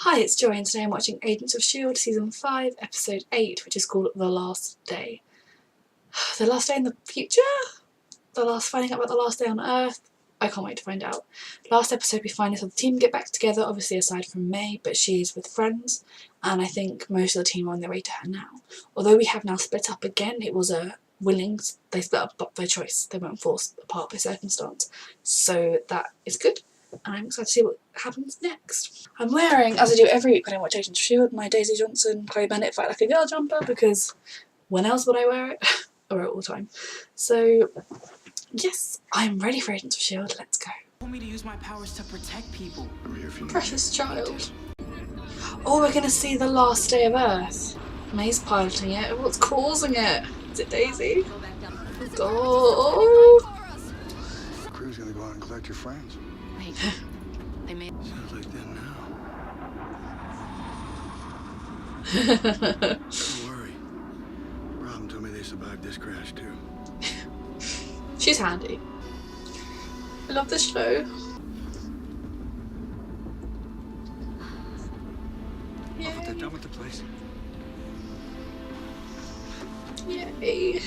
Hi, it's Joy, and today I'm watching Agents of S.H.I.E.L.D. Season 5, Episode 8, which is called The Last Day. The last day in the future? Finding out about the last day on Earth? I can't wait to find out. Last episode we find out the team get back together, obviously aside from May, but she's with friends, and I think most of the team are on their way to her now. Although we have now split up again, it was a they split up by choice. They weren't forced apart by circumstance. So that is good. And I'm excited to see what happens next. I'm wearing, as I do every week when I watch Agents of S.H.I.E.L.D., my Daisy Johnson, Chloe Bennett Fight Like a Girl jumper, because when else would I wear it? I wear it all the time. So, yes, I'm ready for Agents of S.H.I.E.L.D. Let's go. Want me to use my powers to protect people. Precious child. Oh, we're going to see the last day of Earth. May's piloting it. What's causing it? Is it Daisy? Go! The crew's gonna go out and collect your friends. Wait, they made. Sounds like that now. Don't worry. Robin told me they survived this crash too. She's handy. I love this show. Look what they've done with the place. Yay.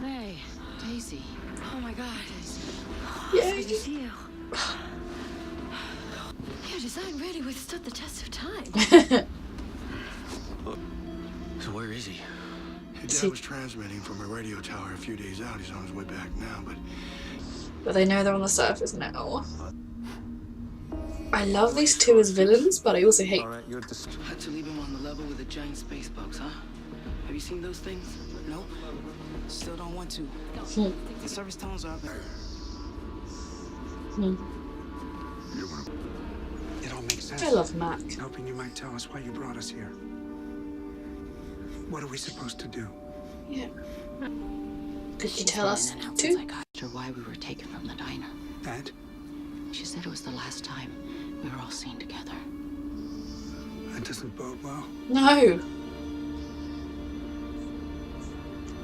Hey, Daisy. Oh my God, Daisy. Yay. Good to see you. Your design really withstood the test of time. So where is he? His dad was transmitting from a radio tower a few days out. He's on his way back now, But they know they're on the surface now. I love these two as villains, but I also hate. Alright, you're just Had to leave him on the level with the giant space bugs, huh? Have you seen those things? Nope. Still don't want to. The service tones are there. It all makes sense. I love Mac. Hoping you might tell us why you brought us here. What are we supposed to do? Yeah. Could you tell us too? I asked her why we were taken from the diner. And She said it was the last time we were all seen together. that doesn't bode well. No.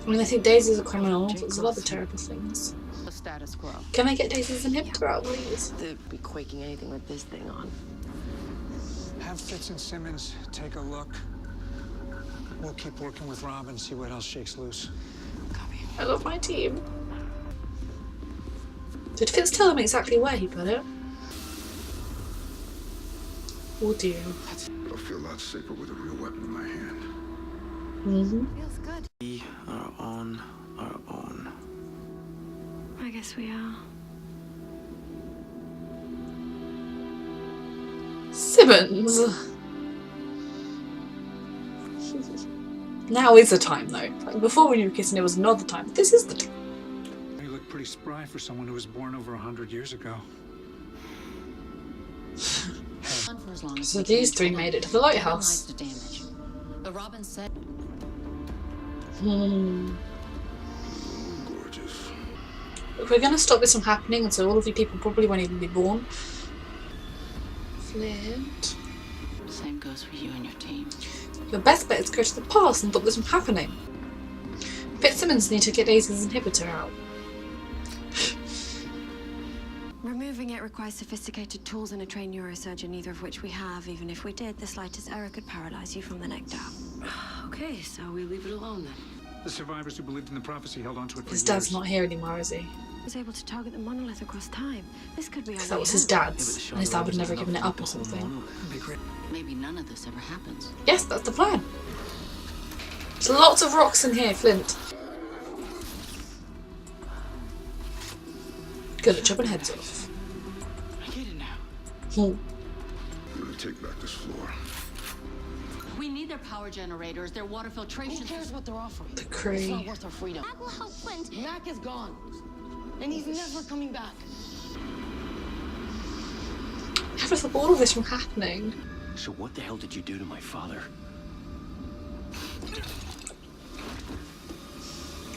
I mean, I think Daisy's a criminal. There's a lot of terrible things. The status quo. Can I get Daisy's inhibitor out, please? They'd be quaking anything with this thing on. Have Fitz and Simmons take a look. We'll keep working with Rob and see what else shakes loose. Copy. I love my team. Did Fitz tell him exactly where he put it? Or do you? I'll feel a lot safer with a real weapon in my hand. Feels good. We are on our own. I guess we are. Simmons! Now is the time though. Like before when you were kissing it was another time. This is the time. You look pretty spry for someone who was born over 100 years ago. So these three made it to the lighthouse. The damage. The Robin said. Gorgeous. Look, we're going to stop this from happening, and so all of you people probably won't even be born. Flint. Same goes for you and your team. Your best bet is to go to the past and stop this from happening. Fitzsimmons need to get Daisy's inhibitor out. Removing it requires sophisticated tools and a trained neurosurgeon, neither of which we have. Even if we did, the slightest error could paralyze you from the neck down. Okay, so we leave it alone then. The survivors who believed in the prophecy held on to it for His years. dad's not here anymore, is he? He was able to target the monolith across time. This could be our Because that way was his out. dad's, and his dad would never given it up or something. Maybe none of this ever happens. Yes, that's the plan. There's lots of rocks in here, Flint. Good at chopping heads off. I get it now. I'm gonna take back this floor. We need their power generators, their water filtration. Who cares what they're offering? The It's Cree. not worth our freedom. Mac will help Flint. Mac is gone. And he's never coming back. How to stop all of this from happening? So what the hell did you do to my father?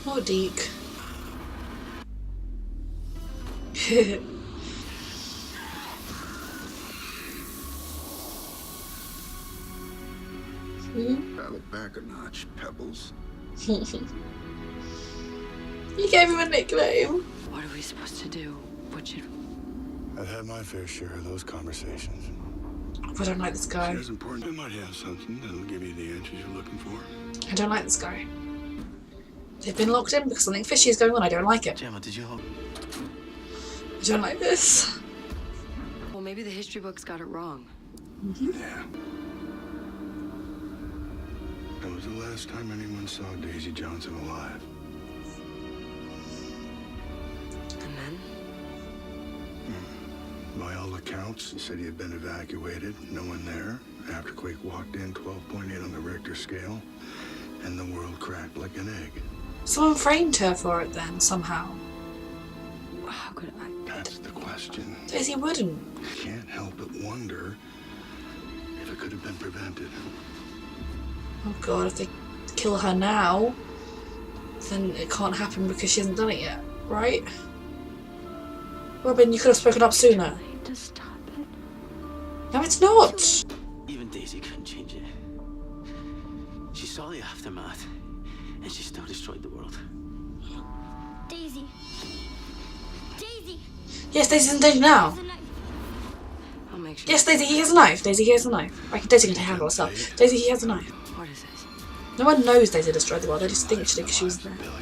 Oh, Deke. Dial it back a notch, Pebbles. You gave him a nickname. What are we supposed to do? What should I've had my fair share of those conversations. I don't like this guy. It's important. It might have something that'll give you the answers you're looking for. I don't like this guy. They've been locked in because something fishy is going on. I don't like it. Gemma, did you hold? I don't like this. Well, maybe the history books got it wrong. Yeah. That was the last time anyone saw Daisy Johnson alive. And then? By all accounts, the city had been evacuated, no one there. Afterquake walked in, 12.8 on the Richter scale, and the world cracked like an egg. Someone framed her for it then, somehow. How could I? That's the question. Daisy wouldn't. I can't help but wonder if it could have been prevented. Oh god, if they kill her now, then it can't happen because she hasn't done it yet, right? Robin, you could have spoken up sooner. To stop it. No, it's not. Even Daisy couldn't change it. She saw the aftermath, and she still destroyed the world. Daisy. Daisy. Yes, Daisy's in danger now. There's a knife. I'll make sure. Yes, Daisy, he has a knife. Daisy, he has a knife. Daisy can handle herself. Daisy, he has a knife. What is this? No one knows Daisy destroyed the world. They just think she did because she was there. Billions.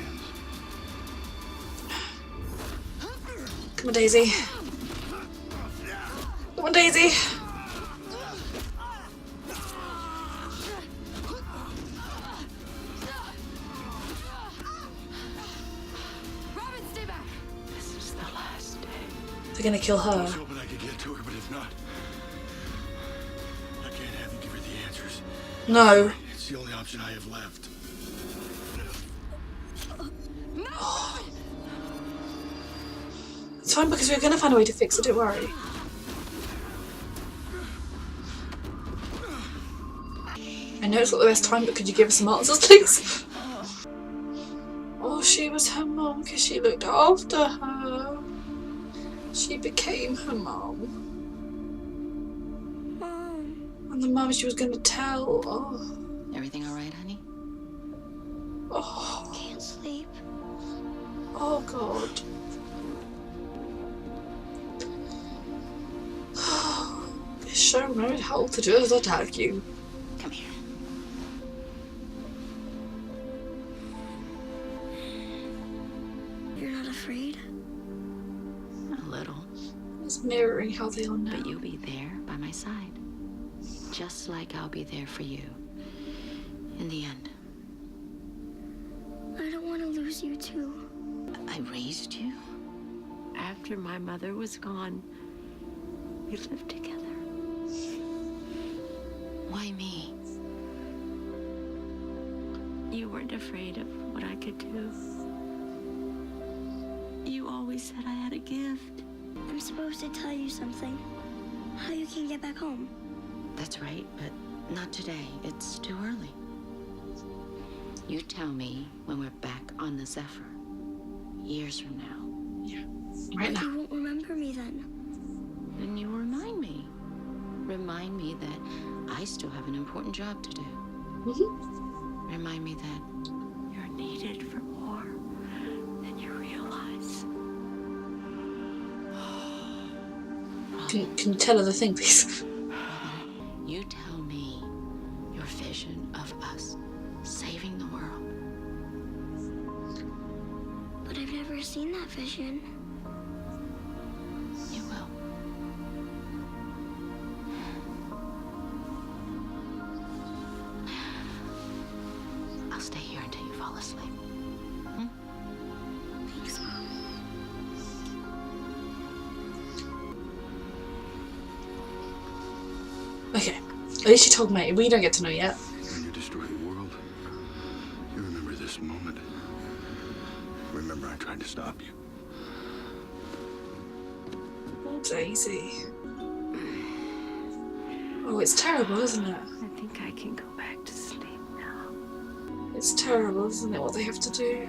Come on, Daisy. Come on, Daisy. Robin, stay back. This is the last day. They're gonna kill I was her. hoping I could get to her, but if not, I can't have you give her the answers. No. It's the only option I have left. It's fine because we're gonna find a way to fix it, don't worry. I know it's not the best time, but could you give us some answers, please? Oh, she was her mum because she looked after her. She became her mum. And the mum she was gonna tell. Oh. Everything all right, honey? Oh. Can't sleep. Oh god. This show knows how to just attack you. Come here. You're not afraid? A little. It's mirroring how they are now. But you'll be there by my side. Just like I'll be there for you. In the end. I don't want to lose you too. I raised you. After my mother was gone, we lived together. Why me? You weren't afraid of what I could do. You always said I had a gift. I'm supposed to tell you something. How you can get back home. That's right, but not today. It's too early. You tell me when we're back on the Zephyr. Years from now. Yeah. Right now. You won't remember me then. Then you remind me. Remind me that I still have an important job to do. Remind me that you're needed for more than you realize. Can you tell her the thing, please? You tell me your vision of us saving the world. But I've never seen that vision. You will. I'll stay here until you fall asleep. Thanks, Mom. Okay. At least you told me. We don't get to know yet. When you destroy the world, you remember this moment. Remember I tried to stop you. Oh, Daisy. Oh, it's terrible, isn't it? I think I can go back to sleep now. It's terrible, isn't it, what they have to do?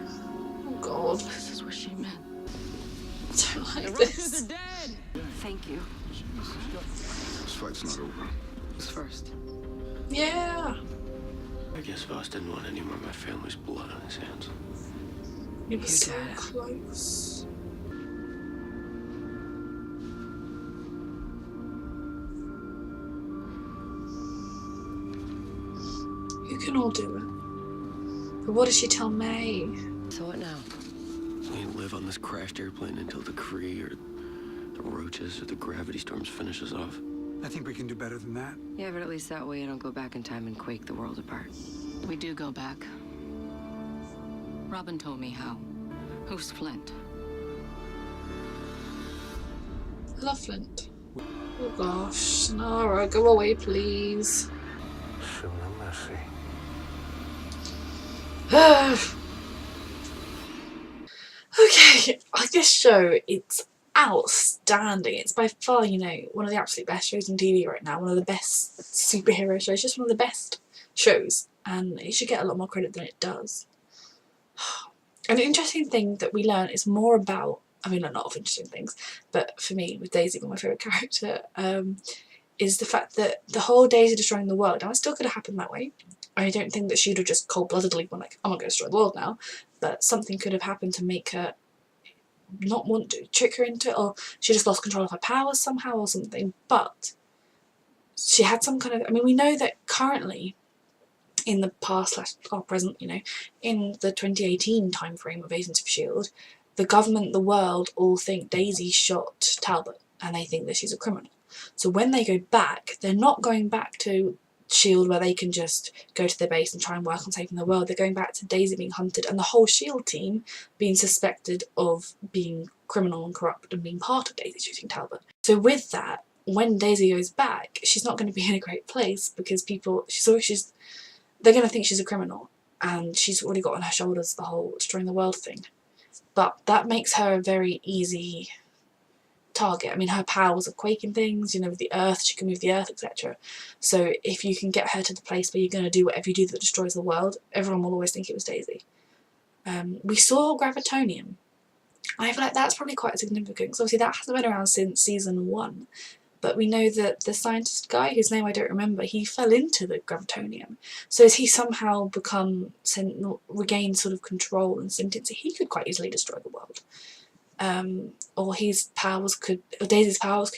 Oh god. This is what she meant. I don't like this. Thank you. This fight's not over. Who's first? Yeah. I guess Voss didn't want any more of my family's blood on his hands. You were so close. You can all do it. But what does she tell May? So what now? We live on this crashed airplane until the Kree or the roaches or the gravity storms finish us off. I think we can do better than that. Yeah, but at least that way I don't go back in time and quake the world apart. We do go back. Robin told me how. Who's Flint? I love Flint. Oh gosh, Nara, go away please. Soon and messy. Okay, this show, it's outstanding. It's by far, you know, one of the absolute best shows on TV right now. One of the best superhero shows, just one of the best shows. And it should get a lot more credit than it does. An interesting thing that we learn is more about, I mean, a lot of interesting things, but for me, with Daisy being my favourite character, is the fact that the whole Daisy destroying the world, now it still could have happened that way. I don't think that she'd have just cold-bloodedly gone like, I'm not going to destroy the world now, but something could have happened to make her not want to, trick her into it, or she just lost control of her powers somehow or something. But she had some kind of, I mean, we know that currently in the past or present, you know, in the 2018 time frame of Agents of S.H.I.E.L.D., the government, the world all think Daisy shot Talbot and they think that she's a criminal. So when they go back, they're not going back to S.H.I.E.L.D. where they can just go to their base and try and work on saving the world. They're going back to Daisy being hunted and the whole S.H.I.E.L.D. team being suspected of being criminal and corrupt and being part of Daisy shooting Talbot. So with that, when Daisy goes back, she's not going to be in a great place because they're going to think she's a criminal and she's already got on her shoulders the whole destroying the world thing. But that makes her a very easy target. I mean, her powers of quaking things, you know, with the earth, she can move the earth, etc. So if you can get her to the place where you're going to do whatever you do that destroys the world, everyone will always think it was Daisy. We saw Gravitonium. I feel like that's probably quite significant because obviously that hasn't been around since season 1. But we know that the scientist guy, whose name I don't remember, he fell into the Gravitonium. So as he somehow regained sort of control and sentiency, he could quite easily destroy the world. Or Daisy's powers could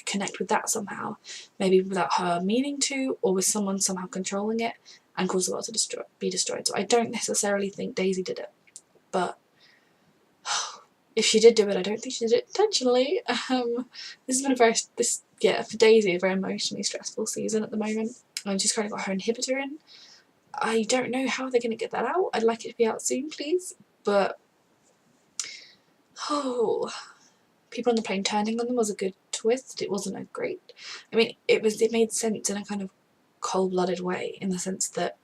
connect with that somehow, maybe without her meaning to, or with someone somehow controlling it and cause the world to be destroyed. So I don't necessarily think Daisy did it, but if she did do it, I don't think she did it intentionally. This has been for Daisy, a very emotionally stressful season at the moment. And she's kind of got her inhibitor in. I don't know how they're going to get that out. I'd like it to be out soon, please. But people on the plane turning on them was a good twist. It wasn't a great. I mean, it made sense in a kind of cold-blooded way, in the sense that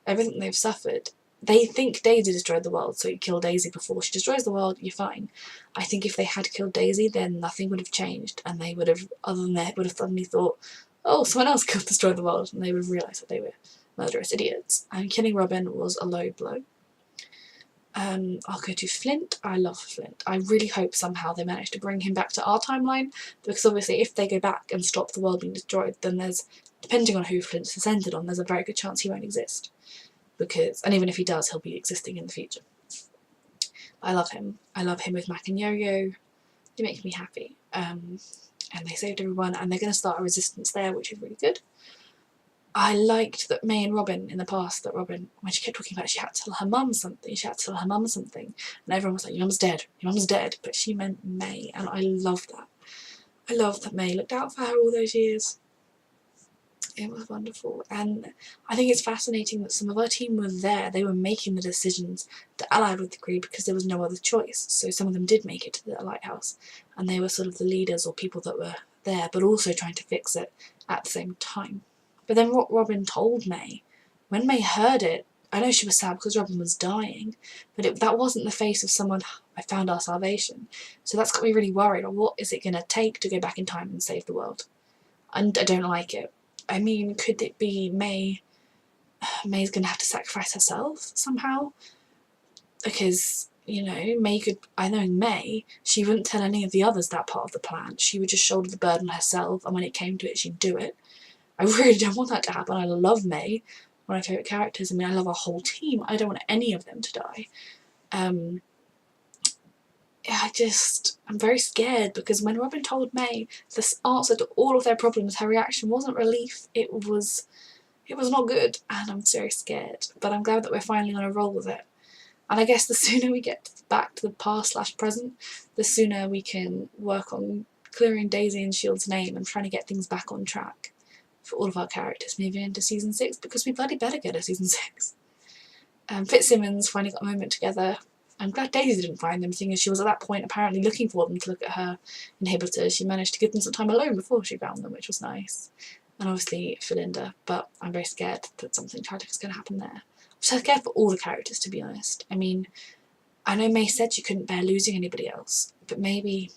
everything they've suffered. They think Daisy destroyed the world, so you kill Daisy before she destroys the world, you're fine. I think if they had killed Daisy, then nothing would have changed, and they would have, other than that, would have suddenly thought, oh, someone else could destroy the world, and they would have realised that they were murderous idiots. And killing Robin was a low blow. I'll go to Flint. I love Flint. I really hope somehow they manage to bring him back to our timeline, because obviously if they go back and stop the world being destroyed, then there's, depending on who Flint's descended on, there's a very good chance he won't exist. And even if he does, he'll be existing in the future. I love him. I love him with Mac and Yo-Yo. He makes me happy. And they saved everyone, and they're going to start a resistance there, which is really good. I liked that May and Robin in the past, that Robin, when she kept talking about it, she had to tell her mum something, and everyone was like, your mum's dead, but she meant May, and I love that. I love that May looked out for her all those years. It was wonderful, and I think it's fascinating that some of our team were there. They were making the decisions to ally with the Kree because there was no other choice. So some of them did make it to the lighthouse, and they were sort of the leaders or people that were there, but also trying to fix it at the same time. But then what Robin told May, when May heard it, I know she was sad because Robin was dying, but that wasn't the face of someone, I found our salvation. So that's got me really worried. What is it going to take to go back in time and save the world? And I don't like it. I mean, could it be May? May's going to have to sacrifice herself somehow? Because, you know, I know May, she wouldn't tell any of the others that part of the plan. She would just shoulder the burden herself, and when it came to it, she'd do it. I really don't want that to happen. I love May, one of my favourite characters. I mean, I love our whole team. I don't want any of them to die. I'm very scared, because when Robin told May the answer to all of their problems, her reaction wasn't relief, it was It was not good, and I'm very scared, but I'm glad that we're finally on a roll with it. And I guess the sooner we get back to the past/present, the sooner we can work on clearing Daisy and S.H.I.E.L.D.'s name and trying to get things back on track for all of our characters moving into season 6, because we bloody better get a season 6. Fitzsimmons finally got a moment together. I'm glad Daisy didn't find them, seeing as she was at that point apparently looking for them to look at her inhibitors. She managed to give them some time alone before she found them, which was nice. And obviously Philinda, but I'm very scared that something tragic is going to happen there. I'm so scared for all the characters, to be honest. I mean, I know May said she couldn't bear losing anybody else, but maybe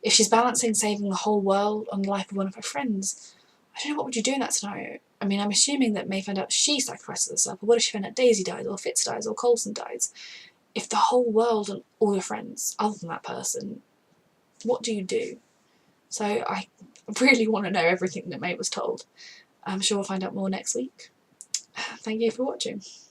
if she's balancing saving the whole world on the life of one of her friends, I don't know, what would you do in that scenario? I mean, I'm assuming that May found out she sacrifices herself, but what if she found out Daisy dies, or Fitz dies, or Coulson dies? If the whole world and all your friends, other than that person, what do you do? So I really want to know everything that May was told. I'm sure we'll find out more next week. Thank you for watching.